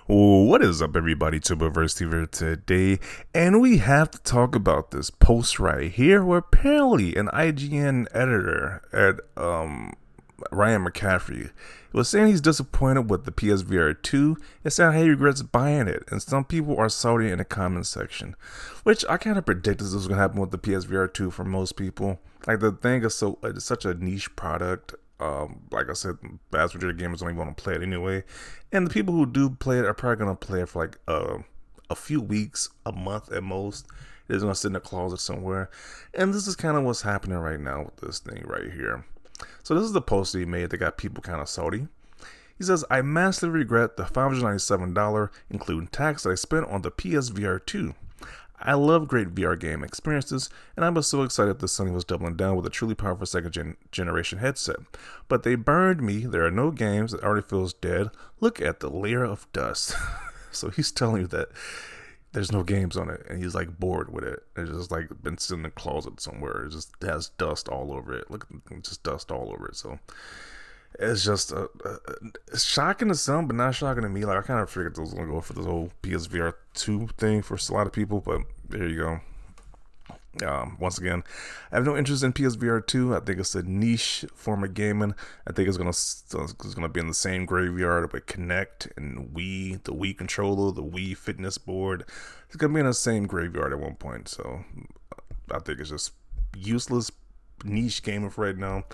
What is up, everybody? Tuberverse here today, and we have to talk about this post right here, where apparently an IGN editor at Ryan McCaffrey was saying he's disappointed with the PSVR2 and saying how he regrets buying it, and some people are salty in the comment section, which I kind of predicted this was gonna happen with the PSVR2 for most people. Like the thing is it's such a niche product. Like I said, vast majority of gamers don't even want to play it anyway, and the people who do play it are probably gonna play it for like a few weeks, a month at most. It's gonna sit in a closet somewhere, and this is kind of what's happening right now with this thing right here. So this is the post that he made that got people kind of salty. He says, "I massively regret the $597, including tax, that I spent on the PSVR2. I love great VR game experiences, and I was so excited that Sony was doubling down with a truly powerful second generation headset. But they burned me. There are no games. It already feels dead. Look at the layer of dust." So he's telling you that there's no games on it, and he's like bored with it. It's just like been sitting in the closet somewhere. It just has dust all over it. Look, just dust all over it. So it's just it's shocking to some, but not shocking to me. Like I kind of figured this was gonna go for this whole PSVR 2 thing for a lot of people, but there you go. Once again, I have no interest in PSVR 2. I think it's a niche form of gaming. I think it's gonna be in the same graveyard with Kinect and Wii, the Wii controller, the Wii fitness board. It's gonna be in the same graveyard at one point. So I think it's just useless niche gaming for right now.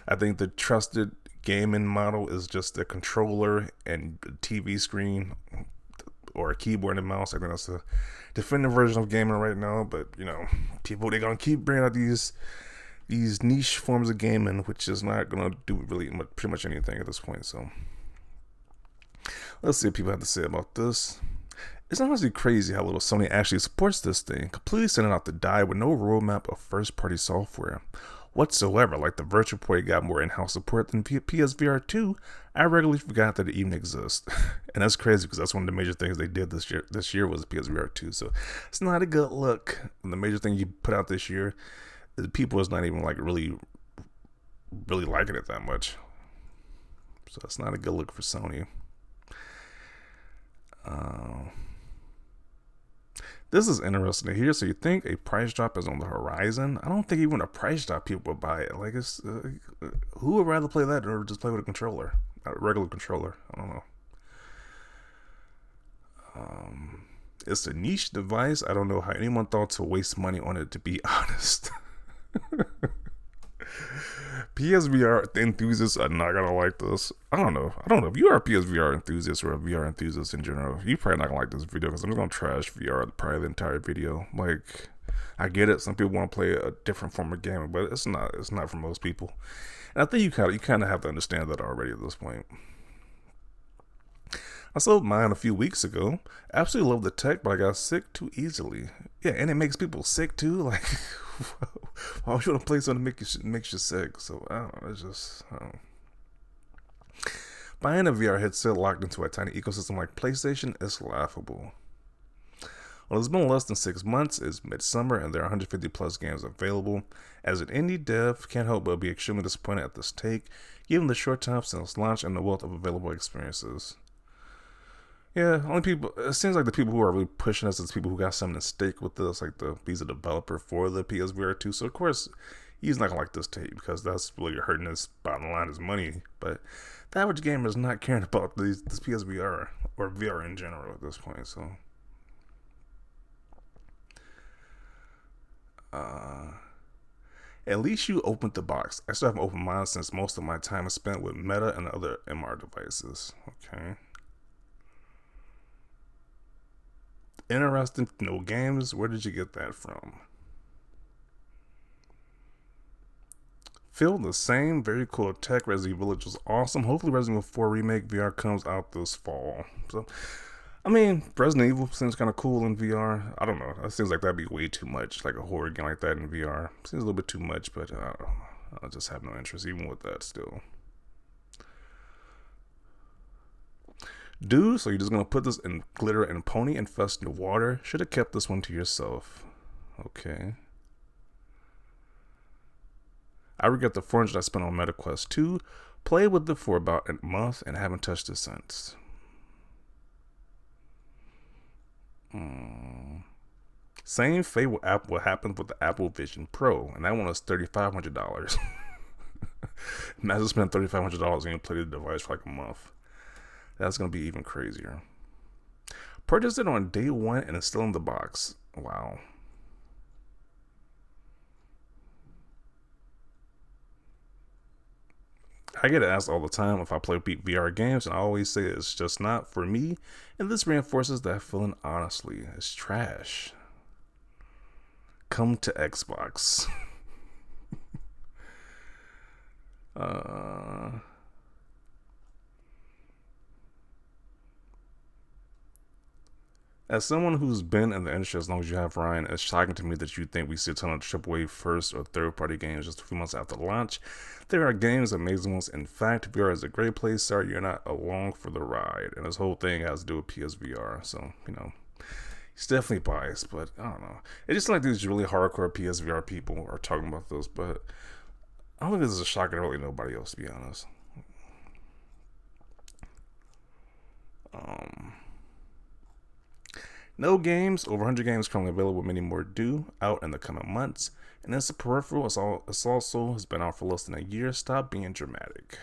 I think the trusted gaming model is just a controller and a TV screen or a keyboard and mouse. I think that's a definitive version of gaming right now. But you know, people, they're gonna keep bringing out these niche forms of gaming, which is not gonna do really pretty much anything at this point. So let's see what people have to say about this. It's honestly crazy how little Sony actually supports this thing, completely sending out to die with no roadmap of first-party software whatsoever. Like the Virtual Boy got more in-house support than PSVR 2. I regularly forgot that it even exists. And that's crazy because that's one of the major things they did this year. This year was PSVR 2, so it's not a good look. And the major thing you put out this year, the people is not even like really liking it that much. So it's not a good look for Sony. This is interesting to hear. So you think a price drop is on the horizon? I don't think even a price drop people would buy it. Like, it's who would rather play that or just play with a controller, a regular controller? I don't know. It's a niche device. I don't know how anyone thought to waste money on it, to be honest. PSVR enthusiasts are not gonna like this. I don't know if you are a PSVR enthusiast or a VR enthusiast in general. You probably not gonna like this video because I'm just gonna trash VR probably the entire video. Like, I get it. Some people want to play a different form of gaming, but it's not for most people. And I think you kind of have to understand that already at this point. I sold mine a few weeks ago. Absolutely love the tech, but I got sick too easily. Yeah, and it makes people sick too. Like, why would you want to play something that makes you sick? So I don't know. It's just buying a VR headset locked into a tiny ecosystem like PlayStation is laughable. Well, it's been less than 6 months. It's midsummer, and there are 150 plus games available. As an indie dev, can't help but be extremely disappointed at this take, given the short time since launch and the wealth of available experiences. Yeah, only people. It seems like the people who are really pushing us is people who got something at stake with this. Like he's a developer for the PSVR 2, so of course he's not gonna like this tape because that's really hurting his bottom line, his money. But the average gamer is not caring about this PSVR or VR in general at this point. So, at least you opened the box. I still haven't opened mine since most of my time is spent with Meta and other MR devices. Okay. Interesting. No games. Where did you get that from? Feel the same. Very cool tech. Resident Evil Village was awesome. Hopefully Resident Evil 4 Remake VR comes out this fall. So, I mean, Resident Evil seems kind of cool in VR. I don't know. It seems like that'd be way too much. Like a horror game like that in VR. Seems a little bit too much, but I just have no interest even with that still. Dude, so you're just gonna put this in glitter and pony infested water? Should have kept this one to yourself. Okay. I regret the $400 I spent on MetaQuest 2. Played with it for about a month and haven't touched it since. Same fate what happened with the Apple Vision Pro, and that one was $3,500. Imagine spending $3,500 and you play the device for like a month. That's gonna be even crazier. Purchased it on day one and it's still in the box. Wow. I get asked all the time if I play VR games, and I always say it's just not for me, and this reinforces that feeling honestly. It's trash. Come to Xbox. uh, as someone who's been in the industry as long as you have, Ryan, it's shocking to me that you think we see a ton of AAA first or third party games just a few months after launch. There are games, amazing ones. In fact, VR is a great place. Sorry, you're not along for the ride. And this whole thing has to do with PSVR. So, he's definitely biased, but I don't know. It's just like these really hardcore PSVR people are talking about this, but I don't think this is a shock to really nobody else, to be honest. No games, over 100 games currently available, many more due out in the coming months. And as a peripheral, it's also has been out for less than a year. Stop being dramatic.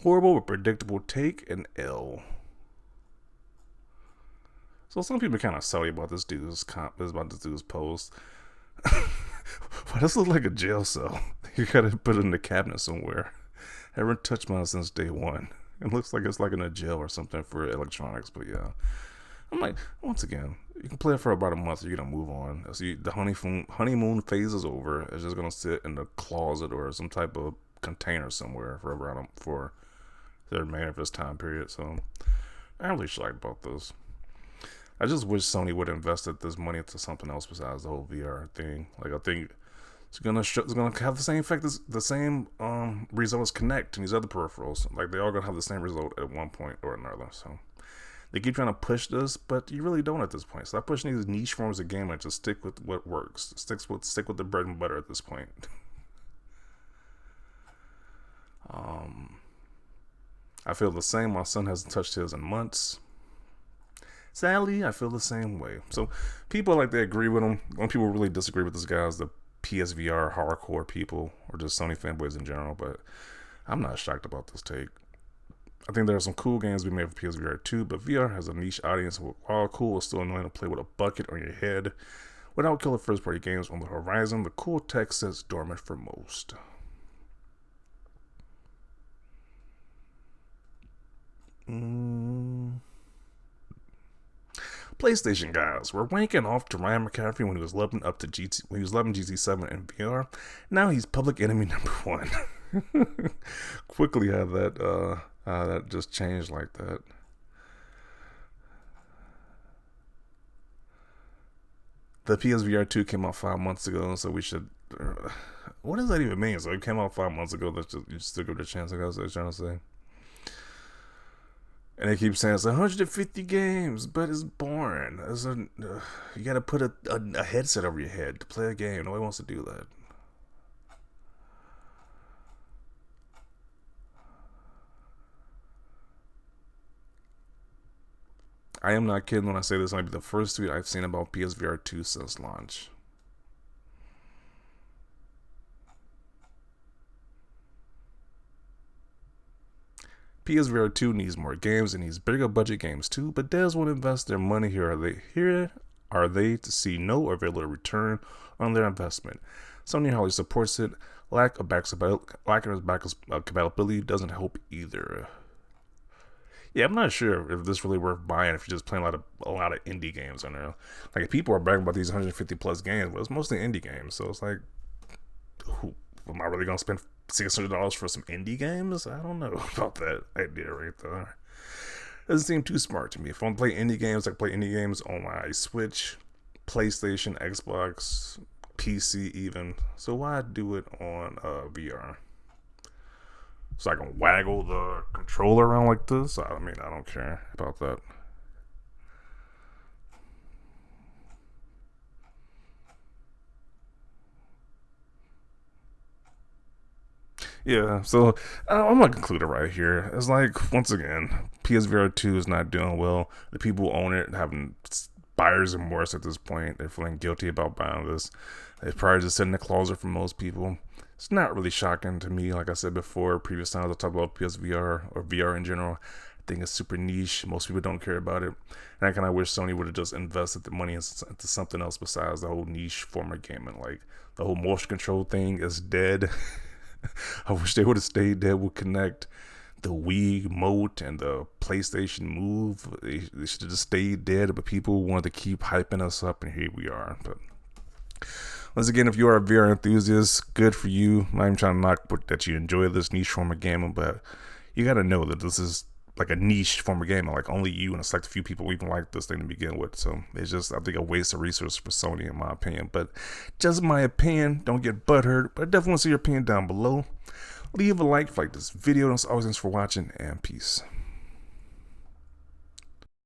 Horrible but predictable take, and L. So some people are kind of salty about this dude's post. Why does it look like a jail cell? You gotta put it in the cabinet somewhere. I haven't touched mine since day one. It looks like it's like in a jail or something for electronics, but yeah. I'm like, once again, you can play it for about a month, you're gonna move on. So the honeymoon phase is over. It's just gonna sit in the closet or some type of container somewhere for the remainder of this time period. So I'm really shocked about this. I just wish Sony would have invested this money into something else besides the whole VR thing. Like, I think it's gonna have the same effect as the same result as Kinect and these other peripherals. Like, they're all gonna have the same result at one point or another. So they keep trying to push this, but you really don't at this point. Stop pushing these niche forms of gaming. Just stick with what works. Stick with the bread and butter at this point. I feel the same. My son hasn't touched his in months. Sadly, I feel the same way. So people like they agree with him. When people really disagree with this guy is the PSVR hardcore people or just Sony fanboys in general. But I'm not shocked about this take. I think there are some cool games we made for PSVR2, but VR has a niche audience. While cool, it's still annoying to play with a bucket on your head. Without killer first-party games on the horizon, the cool tech sits dormant for most. PlayStation guys, we're wanking off to Ryan McCaffrey when he was loving GT7 in VR. Now he's public enemy number one. Quickly had that just changed like that. The PSVR2 came out 5 months ago, so we should. What does that even mean? So it came out 5 months ago. You still give it a chance. I guess they're trying to say. And they keep saying it's 150 games, but it's boring. You gotta put a headset over your head to play a game. Nobody wants to do that. I am not kidding when I say this might be the first tweet I've seen about PSVR 2 since launch. PSVR 2 needs more games and needs bigger budget games too, but devs won't invest their money here. Are they to see no or very little return on their investment? Sony hardly supports it. Lack of backwards compatibility doesn't help either. Yeah, I'm not sure if this is really worth buying if you're just playing a lot of indie games on there. Like, people are bragging about these 150 plus games, but it's mostly indie games. So it's like, am I really gonna spend $600 for some indie games? I don't know about that idea right there. Doesn't seem too smart to me. If I want to play indie games, I can play indie games on my Switch, PlayStation, Xbox, PC even. So why do it on VR? So I can waggle the controller around like this? I mean, I don't care about that. Yeah, so I'm gonna conclude it right here. It's like, once again, PSVR2 is not doing well. The people who own it having buyer's remorse at this point. They're feeling guilty about buying this. It's probably just sitting in the closet for most people. It's not really shocking to me. Like I said before, previous times I talked about PSVR or VR in general. I think it's super niche. Most people don't care about it. And I kind of wish Sony would have just invested the money into something else besides the whole niche form of gaming. Like, the whole motion control thing is dead. I wish they would have stayed there with Connect, the Wii Mote, and the PlayStation Move. They should have just stayed dead, but people wanted to keep hyping us up, and here we are. But once again, if you are a VR enthusiast, good for you. I'm not even trying to knock that you enjoy this niche form of gaming, but you got to know that this is like a niche form of gaming. Like, only you and a select few people even like this thing to begin with. So it's just, I think, a waste of resources for Sony, in my opinion. But just my opinion. Don't get butthurt. But I definitely want to see your opinion down below. Leave a like if you like this video. Thanks always for watching, and peace.